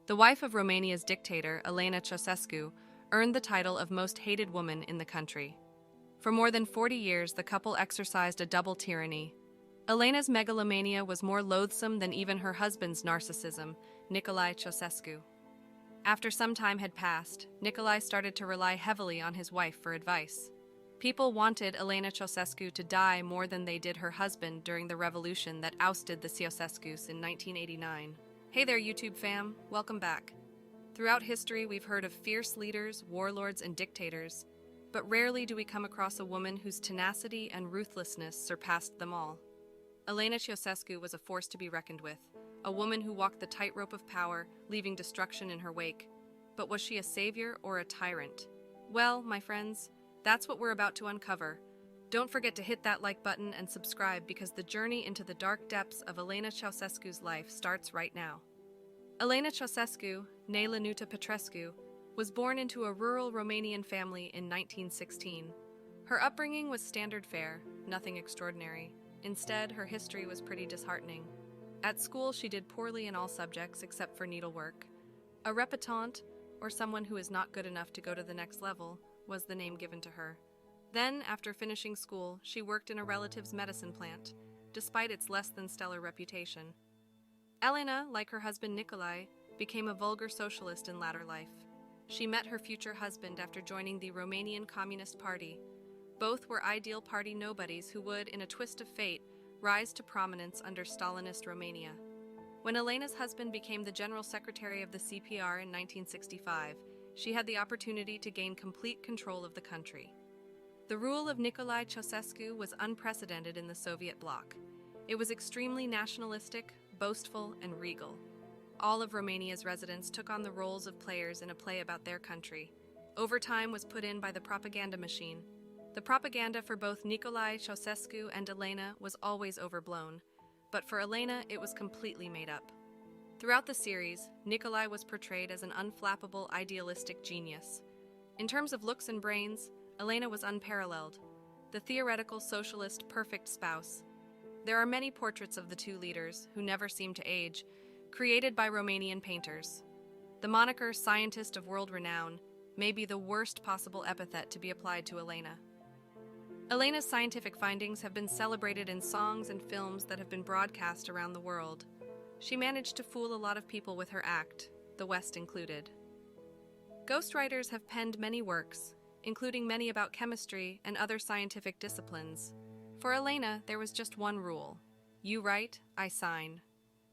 The wife of Romania's dictator, Elena Ceausescu, earned the title of most hated woman in the country. For more than 40 years, the couple exercised a double tyranny. Elena's megalomania was more loathsome than even her husband's narcissism, Nicolae Ceausescu. After some time had passed, Nicolae started to rely heavily on his wife for advice. People wanted Elena Ceausescu to die more than they did her husband during the revolution that ousted the Ceausescus in 1989. Hey there, YouTube fam, welcome back. Throughout history, we've heard of fierce leaders, warlords, and dictators, but rarely do we come across a woman whose tenacity and ruthlessness surpassed them all. Elena Ceausescu was a force to be reckoned with, a woman who walked the tightrope of power, leaving destruction in her wake. But was she a savior or a tyrant? Well, my friends, that's what we're about to uncover. Don't forget to hit that like button and subscribe because the journey into the dark depths of Elena Ceausescu's life starts right now. Elena Ceausescu, née Lenuta Petrescu, was born into a rural Romanian family in 1916. Her upbringing was standard fare, nothing extraordinary. Instead, her history was pretty disheartening. At school, she did poorly in all subjects except for needlework. A répétante, or someone who is not good enough to go to the next level, was the name given to her. Then, after finishing school, she worked in a relative's medicine plant, despite its less than stellar reputation. Elena, like her husband Nicolae, became a vulgar socialist in latter life. She met her future husband after joining the Romanian Communist Party. Both were ideal party nobodies who would, in a twist of fate, rise to prominence under Stalinist Romania. When Elena's husband became the general secretary of the CPR in 1965, she had the opportunity to gain complete control of the country. The rule of Nicolae Ceausescu was unprecedented in the Soviet bloc. It was extremely nationalistic, boastful, and regal. All of Romania's residents took on the roles of players in a play about their country. Overtime was put in by the propaganda machine. The propaganda for both Nicolae Ceausescu and Elena was always overblown, but for Elena it was completely made up. Throughout the series, Nicolae was portrayed as an unflappable, idealistic genius. In terms of looks and brains, Elena was unparalleled, the theoretical socialist perfect spouse. There are many portraits of the two leaders, who never seem to age, created by Romanian painters. The moniker scientist of world renown may be the worst possible epithet to be applied to Elena. Elena's scientific findings have been celebrated in songs and films that have been broadcast around the world. She managed to fool a lot of people with her act, the West included. Ghostwriters have penned many works, including many about chemistry and other scientific disciplines. For Elena, there was just one rule: you write, I sign.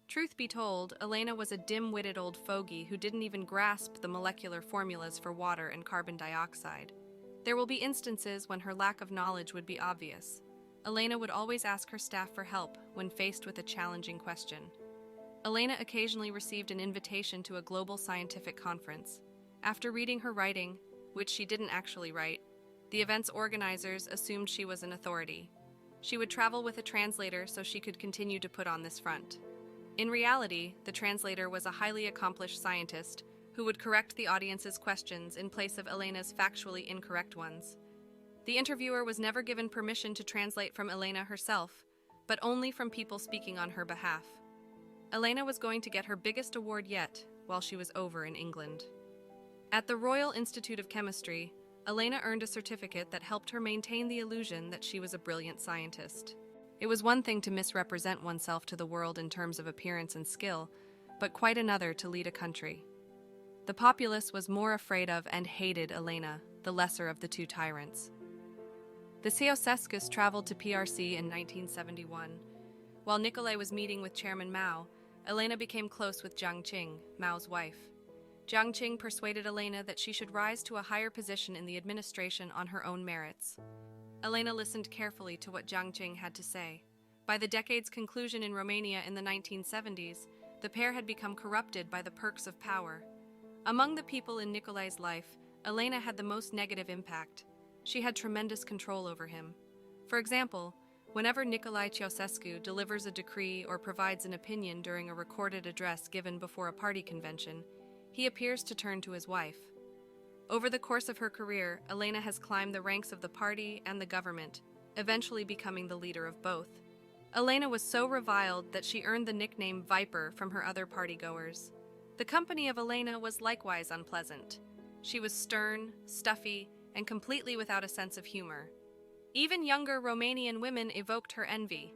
Truth be told, Elena was a dim-witted old fogey who didn't even grasp the molecular formulas for water and carbon dioxide. There will be instances when her lack of knowledge would be obvious. Elena would always ask her staff for help when faced with a challenging question. Elena occasionally received an invitation to a global scientific conference. After reading her writing, which she didn't actually write, the event's organizers assumed she was an authority. She would travel with a translator so she could continue to put on this front. In reality, the translator was a highly accomplished scientist who would correct the audience's questions in place of Elena's factually incorrect ones. The interviewer was never given permission to translate from Elena herself, but only from people speaking on her behalf. Elena was going to get her biggest award yet while she was over in England. At the Royal Institute of Chemistry, Elena earned a certificate that helped her maintain the illusion that she was a brilliant scientist. It was one thing to misrepresent oneself to the world in terms of appearance and skill, but quite another to lead a country. The populace was more afraid of and hated Elena, the lesser of the two tyrants. The Ceausescus traveled to PRC in 1971. While Nicolae was meeting with Chairman Mao, Elena became close with Jiang Qing, Mao's wife. Jiang Qing persuaded Elena that she should rise to a higher position in the administration on her own merits. Elena listened carefully to what Jiang Qing had to say. By the decade's conclusion in Romania in the 1970s, the pair had become corrupted by the perks of power. Among the people in Nicolae's life, Elena had the most negative impact. She had tremendous control over him. For example, whenever Nicolae Ceausescu delivers a decree or provides an opinion during a recorded address given before a party convention, he appears to turn to his wife. Over the course of her career, Elena has climbed the ranks of the party and the government, eventually becoming the leader of both. Elena was so reviled that she earned the nickname Viper from her other partygoers. The company of Elena was likewise unpleasant. She was stern, stuffy, and completely without a sense of humor. Even younger Romanian women evoked her envy.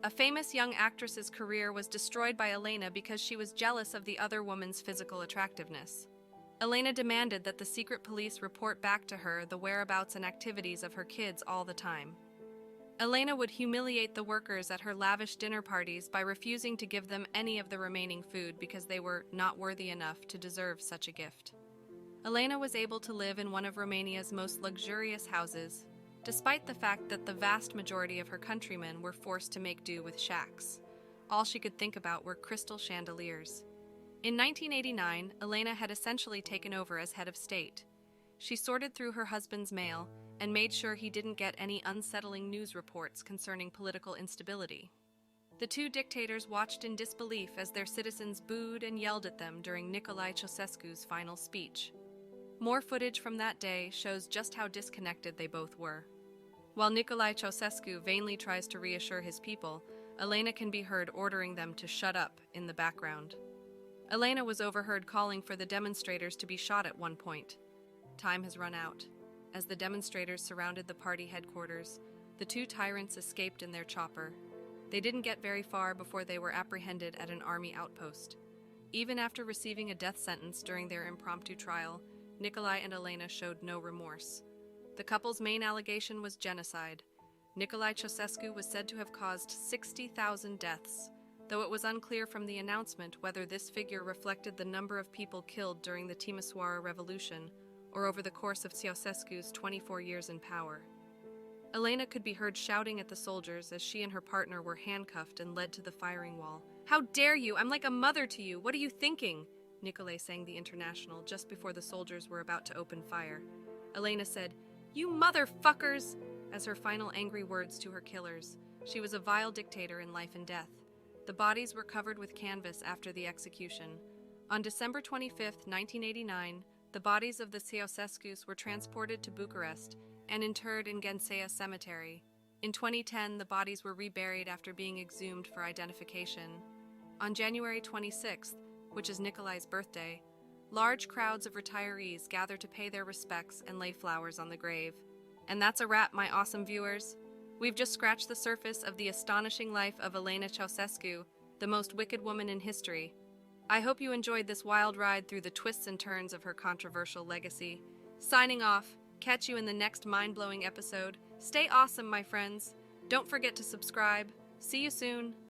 A famous young actress's career was destroyed by Elena because she was jealous of the other woman's physical attractiveness. Elena demanded that the secret police report back to her the whereabouts and activities of her kids all the time. Elena would humiliate the workers at her lavish dinner parties by refusing to give them any of the remaining food because they were not worthy enough to deserve such a gift. Elena was able to live in one of Romania's most luxurious houses, despite the fact that the vast majority of her countrymen were forced to make do with shacks. All she could think about were crystal chandeliers. In 1989, Elena had essentially taken over as head of state. She sorted through her husband's mail and made sure he didn't get any unsettling news reports concerning political instability. The two dictators watched in disbelief as their citizens booed and yelled at them during Nicolae Ceausescu's final speech. More footage from that day shows just how disconnected they both were. While Nicolae Ceausescu vainly tries to reassure his people, Elena can be heard ordering them to shut up in the background. Elena was overheard calling for the demonstrators to be shot at one point. Time has run out. As the demonstrators surrounded the party headquarters, the two tyrants escaped in their chopper. They didn't get very far before they were apprehended at an army outpost. Even after receiving a death sentence during their impromptu trial, Nicolae and Elena showed no remorse. The couple's main allegation was genocide. Nicolae Ceausescu was said to have caused 60,000 deaths, though it was unclear from the announcement whether this figure reflected the number of people killed during the Timisoara Revolution or over the course of Ceausescu's 24 years in power. Elena could be heard shouting at the soldiers as she and her partner were handcuffed and led to the firing wall. "How dare you? I'm like a mother to you. What are you thinking?" Nicolae sang the International just before the soldiers were about to open fire. Elena said, "You motherfuckers!" as her final angry words to her killers. She was a vile dictator in life and death. The bodies were covered with canvas after the execution. On December 25, 1989, the bodies of the Ceausescus were transported to Bucharest and interred in Ghencea Cemetery. In 2010, the bodies were reburied after being exhumed for identification. On January 26th, which is Nicolae's birthday, large crowds of retirees gather to pay their respects and lay flowers on the grave. And that's a wrap, my awesome viewers. We've just scratched the surface of the astonishing life of Elena Ceausescu, the most wicked woman in history. I hope you enjoyed this wild ride through the twists and turns of her controversial legacy. Signing off, catch you in the next mind-blowing episode. Stay awesome, my friends. Don't forget to subscribe. See you soon.